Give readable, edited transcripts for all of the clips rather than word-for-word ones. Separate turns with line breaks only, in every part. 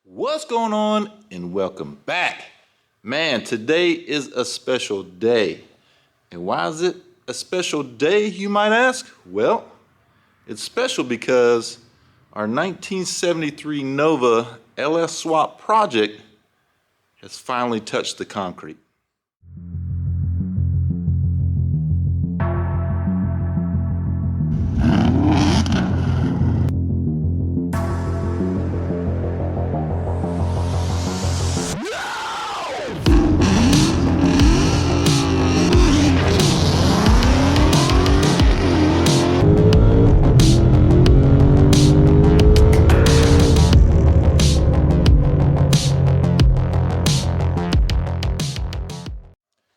What's going on, and welcome back. Man, today is a special day. And why is it a special day, you might ask? Well, it's special because our 1973 Nova LS swap project has finally touched the concrete.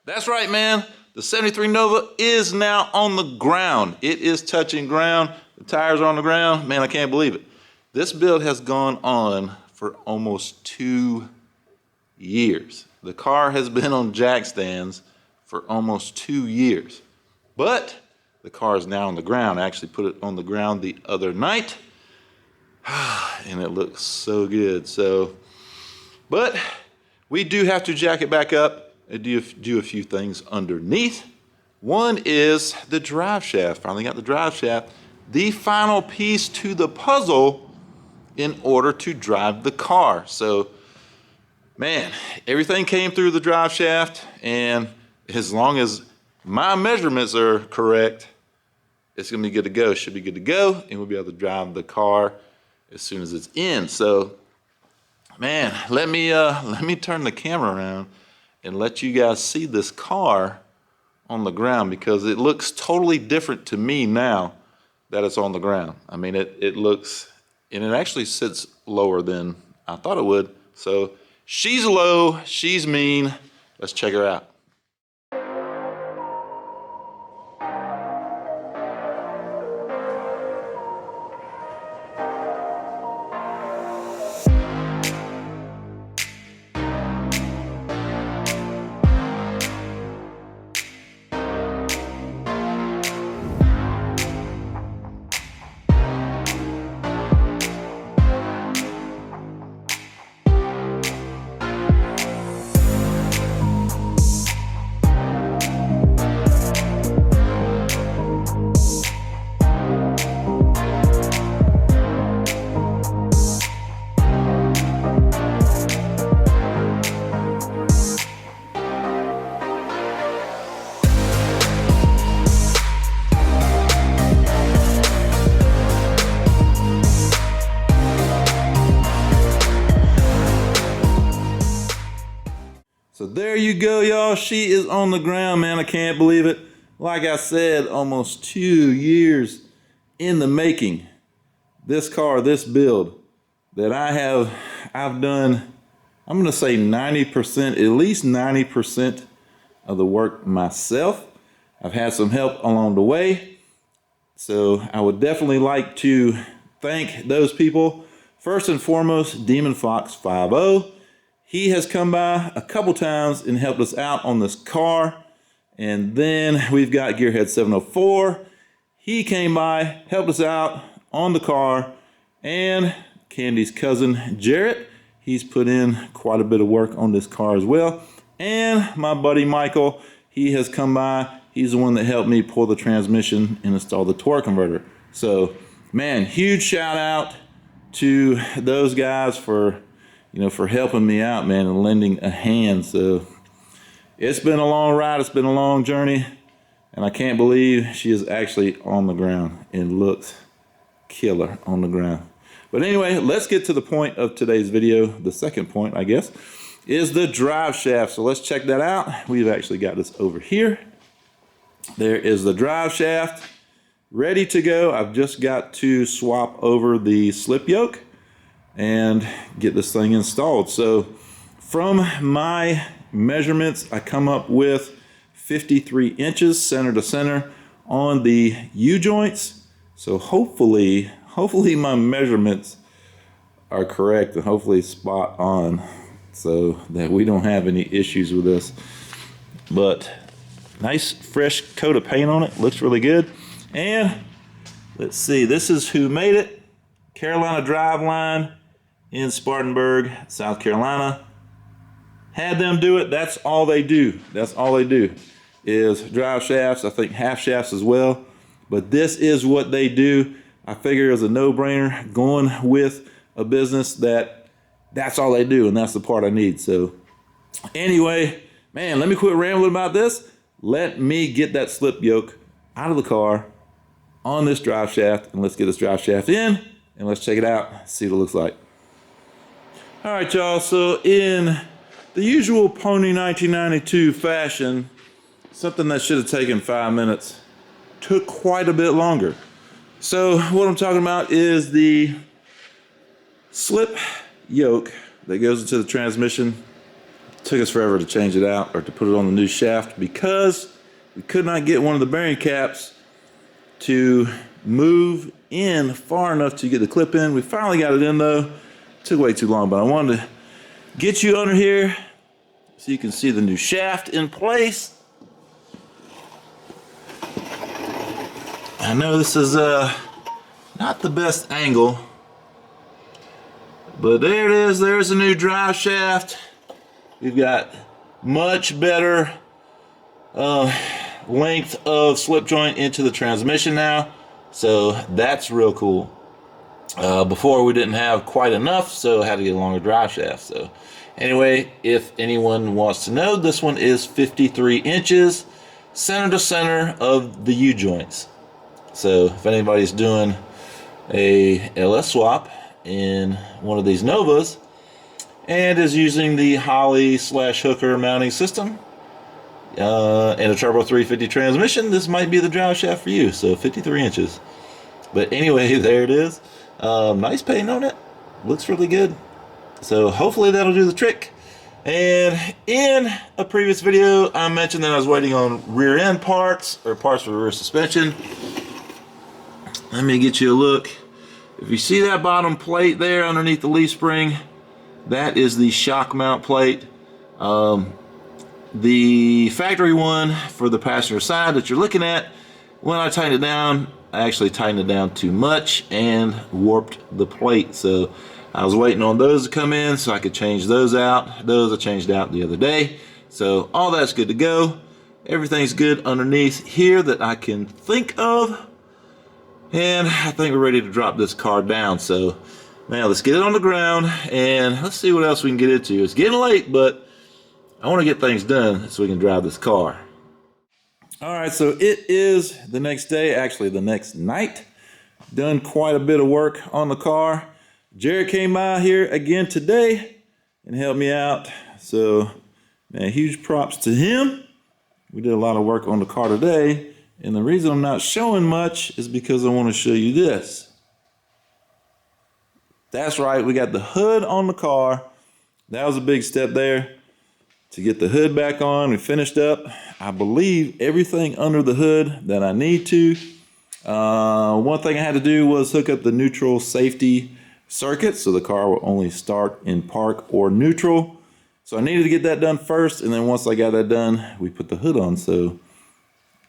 That's right, man. The 73 Nova is now on the ground. It is touching ground. The tires are on the ground. Man, I can't believe it. This build has gone on for almost 2 years. The car has been on jack stands for almost 2 years. But the car is now on the ground. I actually put it on the ground the other night. And it looks so good. But we do have to jack it back up. I do a few things underneath. One is the drive shaft. Finally got the drive shaft, the final piece to the puzzle in order to drive the car. So, man, everything came through the drive shaft, and as long as my measurements are correct, it's gonna be good to go. Should be good to go, and we'll be able to drive the car as soon as it's in. So, man, let me turn the camera around and let you guys see this car on the ground, because it looks totally different to me now that it's on the ground. I mean, it looks, and it actually sits lower than I thought it would. So she's low, she's mean. Let's check her out. So there you go, y'all. She is on the ground, man. I can't believe it. Like I said, almost 2 years in the making. This car, this build that I've done, I'm gonna say 90%, at least 90% of the work myself. I've had some help along the way. So I would definitely like to thank those people. First and foremost, Demon Fox 50. He has come by a couple times and helped us out on this car. And then we've got Gearhead 704. He came by, helped us out on the car. And Candy's cousin, Jarrett, he's put in quite a bit of work on this car as well. And my buddy Michael, he has come by. He's the one that helped me pull the transmission and install the torque converter. So, man, huge shout out to those guys for helping me out, man, and lending a hand. So it's been a long ride. It's been a long journey. And I can't believe she is actually on the ground and looks killer on the ground. But anyway, let's get to the point of today's video. The second point, I guess, is the drive shaft. So let's check that out. We've actually got this over here. There is the drive shaft ready to go. I've just got to swap over the slip yoke and get this thing installed. So from my measurements, I come up with 53 inches center to center on the U-joints. So hopefully my measurements are correct and hopefully spot on, so that we don't have any issues with this. But nice fresh coat of paint on it, looks really good. And let's see, this is who made it. Carolina Driveline in Spartanburg, South Carolina. Had them do it. That's all they do. That's all they do is drive shafts. I think half shafts as well. But this is what they do. I figure it's a no-brainer going with a business that's all they do, and that's the part I need. So anyway, man, let me quit rambling about this. Let me get that slip yoke out of the car on this drive shaft, and let's get this drive shaft in, and let's check it out, see what it looks like. All right, y'all, so in the usual Pony 1992 fashion, something that should have taken 5 minutes took quite a bit longer. So what I'm talking about is the slip yoke that goes into the transmission. It took us forever to change it out or to put it on the new shaft because we could not get one of the bearing caps to move in far enough to get the clip in. We finally got it in though. It took way too long, but I wanted to get you under here so you can see the new shaft in place. I know this is not the best angle, but there it is. There's a new drive shaft. We've got much better length of slip joint into the transmission now, so that's real cool. Before we didn't have quite enough, so I had to get a longer drive shaft. So anyway, if anyone wants to know, this one is 53 inches center to center of the U-joints. So if anybody's doing a LS swap in one of these Novas and is using the Holly / Hooker mounting system and a turbo 350 transmission, this might be the drive shaft for you. So 53 inches. But anyway, there it is. Nice paint on it. Looks really good. So hopefully that'll do the trick. And in a previous video, I mentioned that I was waiting on rear end parts or parts for the rear suspension. Let me get you a look. If you see that bottom plate there underneath the leaf spring, that is the shock mount plate. The factory one for the passenger side that you're looking at, when I tightened it down, I actually tightened it down too much and warped the plate. So I was waiting on those to come in so I could change those out. Those I changed out the other day. So all that's good to go. Everything's good underneath here that I can think of. And I think we're ready to drop this car down. So now let's get it on the ground and let's see what else we can get into. It's getting late, but I want to get things done so we can drive this car. All right, so it is the next day, actually the next night. Done quite a bit of work on the car. Jared came by here again today and helped me out. So, man, huge props to him. We did a lot of work on the car today. And the reason I'm not showing much is because I want to show you this. That's right, we got the hood on the car. That was a big step there to get the hood back on. We finished up, I believe, everything under the hood that I need to. One thing I had to do was hook up the neutral safety circuit so the car will only start in park or neutral. So I needed to get that done first, and then once I got that done, we put the hood on. So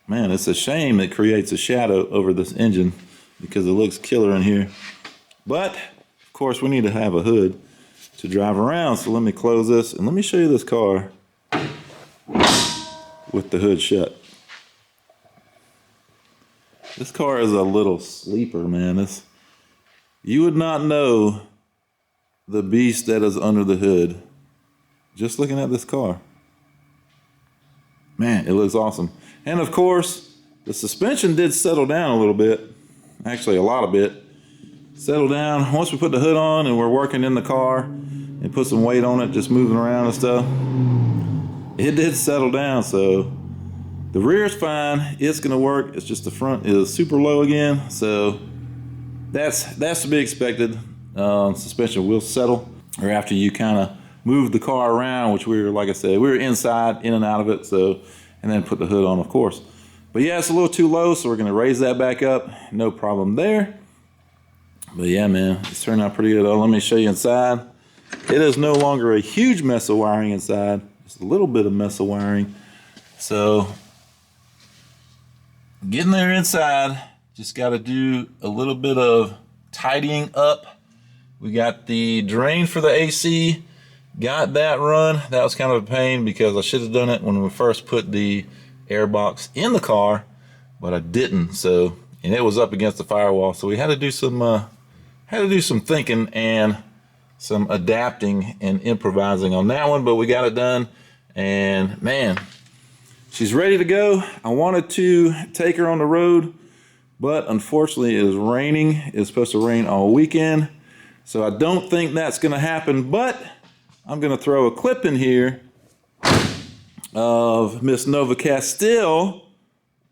man, it's a shame it creates a shadow over this engine because it looks killer in here. But, of course, we need to have a hood to drive around. So let me close this and let me show you this car with the hood shut. This car is a little sleeper, man. You would not know the beast that is under the hood just looking at this car. Man, it looks awesome. And of course, the suspension did settle down a little bit. Actually, a lot of it. Settle down. Once we put the hood on and we're working in the car and put some weight on it, just moving around and stuff, it did settle down. So the rear is fine. It's going to work. It's just the front is super low again. So that's to be expected. Suspension will settle or after you kind of move the car around, which we were, like I said, we were inside, in and out of it. So, and then put the hood on, of course. But yeah, it's a little too low, so we're going to raise that back up. No problem there. But yeah, man, it's turned out pretty good. Oh, let me show you inside. It is no longer a huge mess of wiring inside. Just a little bit of mess of wiring. So, getting there inside, just got to do a little bit of tidying up We got the drain for the AC. Got that run. That was kind of a pain because I should have done it when we first put the air box in the car, but I didn't. So, and it was up against the firewall, so we had to do some thinking and some adapting and improvising on that one. But we got it done, and man, she's ready to go. I wanted to take her on the road, but unfortunately, it is raining. It's supposed to rain all weekend, so I don't think that's going to happen. But I'm going to throw a clip in here of Miss Nova Castile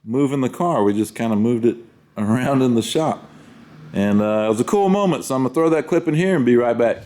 moving the car. We just kind of moved it around in the shop. And it was a cool moment, so I'm going to throw that clip in here and be right back.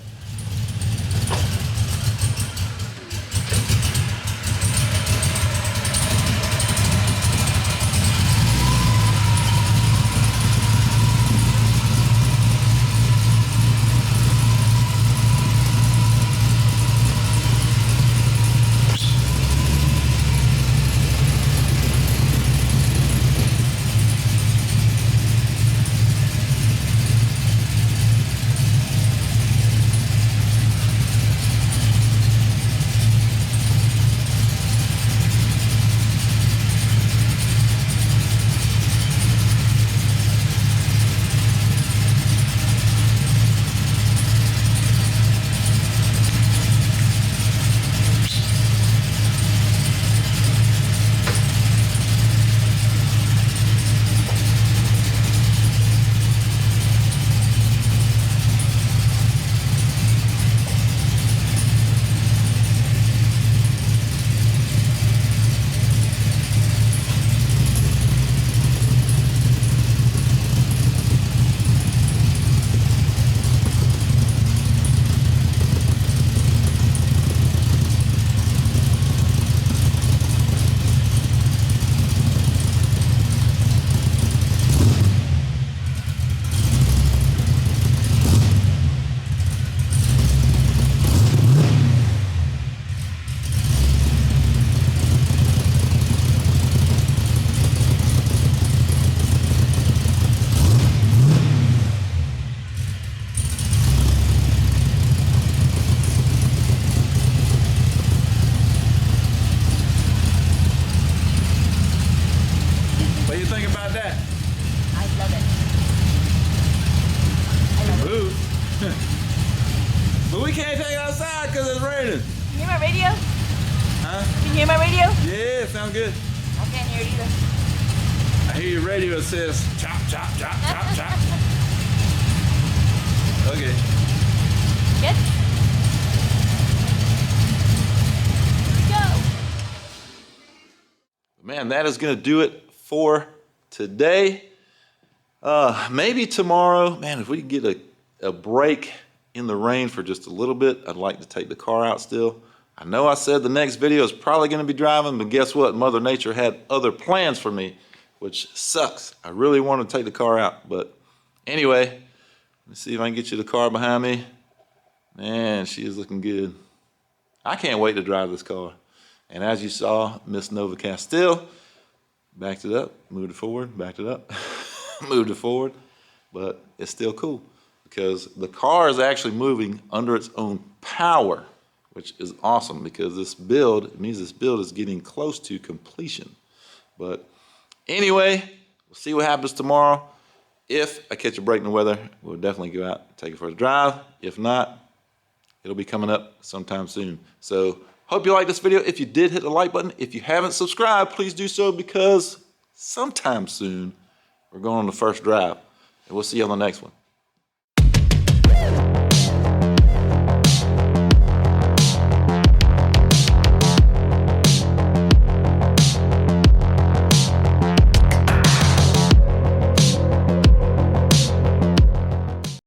But we can't take it outside because it's raining.
Can you hear my radio?
Huh?
Can you hear my radio?
Yeah, sounds good.
I can't hear it either.
I hear your radio that says chop, chop, chop, chop, chop. Okay.
Good? Go!
Man, that is going to do it for today. Maybe tomorrow, man, if we can get a break in the rain for just a little bit, I'd like to take the car out still. I know I said the next video is probably going to be driving, but guess what? Mother Nature had other plans for me, which sucks. I really want to take the car out, but anyway, let's see if I can get you the car behind me. Man, she is looking good. I can't wait to drive this car. And as you saw, Miss Nova Castile backed it up, moved it forward, backed it up, moved it forward, but it's still cool because the car is actually moving under its own power, which is awesome because this build, it means this build is getting close to completion. But anyway, we'll see what happens tomorrow. If I catch a break in the weather, we'll definitely go out and take it for a drive. If not, it'll be coming up sometime soon. So hope you liked this video. If you did, hit the like button. If you haven't subscribed, please do so because sometime soon we're going on the first drive. And we'll see you on the next one.